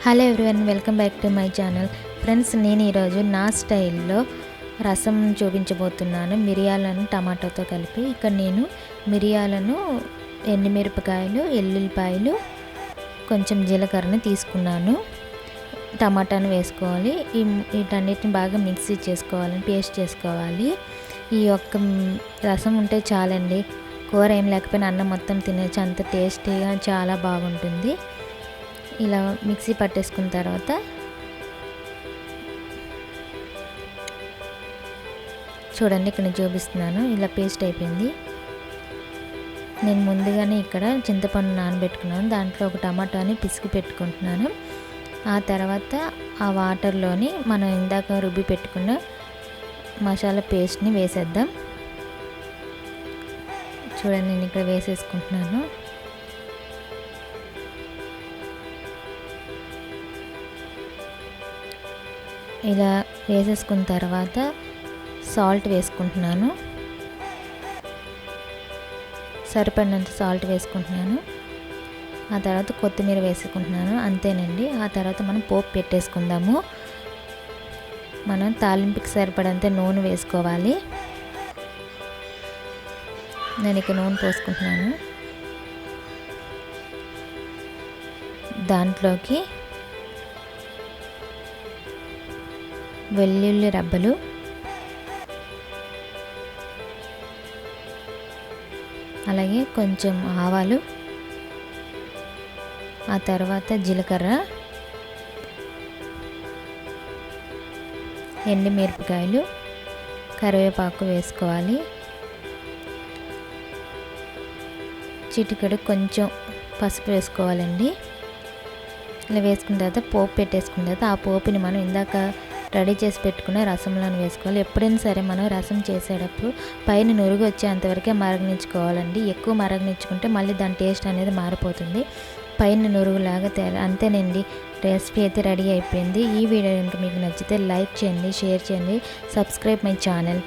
Hello everyone, welcome back to my channel. Friends, నేను ఈరోజు నా స్టైల్లో రసం చూపించబోతున్నాను. మిరియాలను టమాటాతో కలిపి. ఇక్కడ నేను మిరియాలను, ఎండుమిరపకాయలు, ఎల్లుల్లిపాయలు, కొంచెం జీలకర్రని తీసుకున్నాను. టమాటాను వేసుకోవాలి. వీటన్నిటిని బాగా మిక్సీ చేసుకోవాలని, పేస్ట్ చేసుకోవాలి. ఈ ఒక్క రసం ఉంటే చాలండి, కూర ఏం లేకపోయినా అన్నం మొత్తం తినేసి, అంత టేస్టీగా చాలా బాగుంటుంది. ఇలా మిక్సీ పట్టేసుకున్న తర్వాత చూడండి, ఇక్కడ నేను చూపిస్తున్నాను. ఇలా పేస్ట్ అయిపోయింది. నేను ముందుగానే ఇక్కడ చింతపండు నానబెట్టుకున్నాను. దాంట్లో ఒక టమాటాని పిసికి పెట్టుకుంటున్నాను. ఆ తర్వాత ఆ వాటర్లోని మనం ఇందాక రుబ్బి పెట్టుకున్న మసాలా పేస్ట్ని వేసేద్దాం. చూడండి, నేను ఇక్కడ వేసేసుకుంటున్నాను. ఇలా వేసేసుకున్న తర్వాత సాల్ట్ వేసుకుంటున్నాను. సరిపడినంత సాల్ట్ వేసుకుంటున్నాను. ఆ తర్వాత కొత్తిమీర వేసుకుంటున్నాను. అంతేనండి. ఆ తర్వాత మనం పోపు పెట్టేసుకుందాము. మనం తాలింపుకి సరిపడంత నూనె వేసుకోవాలి. నేను ఇక నూనె పోసుకుంటున్నాను. దాంట్లోకి వెల్లుల్లి రబ్బలు, అలాగే కొంచెం ఆవాలు, ఆ తర్వాత జీలకర్ర, ఎండుమిరపకాయలు, కరివేపాకు వేసుకోవాలి. చిటికెడు కొంచెం పసుపు వేసుకోవాలండి. ఇలా వేసుకున్న తర్వాత పోపు పెట్టేసుకున్న తర్వాత ఆ పోపుని మనం ఇందాక రెడీ చేసి పెట్టుకున్న రసంలను వేసుకోవాలి. ఎప్పుడైనా సరే మనం రసం చేసేటప్పుడు పైన నురుగు వచ్చేంతవరకే మరగనిచ్చుకోవాలండి. ఎక్కువ మరగనిచ్చుకుంటే మళ్ళీ దాని టేస్ట్ అనేది మారిపోతుంది. పైన నురుగులాగా అంతేనండి, రెసిపీ అయితే రెడీ అయిపోయింది. ఈ వీడియో కనుక మీకు నచ్చితే లైక్ చేయండి, షేర్ చేయండి, సబ్స్క్రైబ్ మై ఛానల్.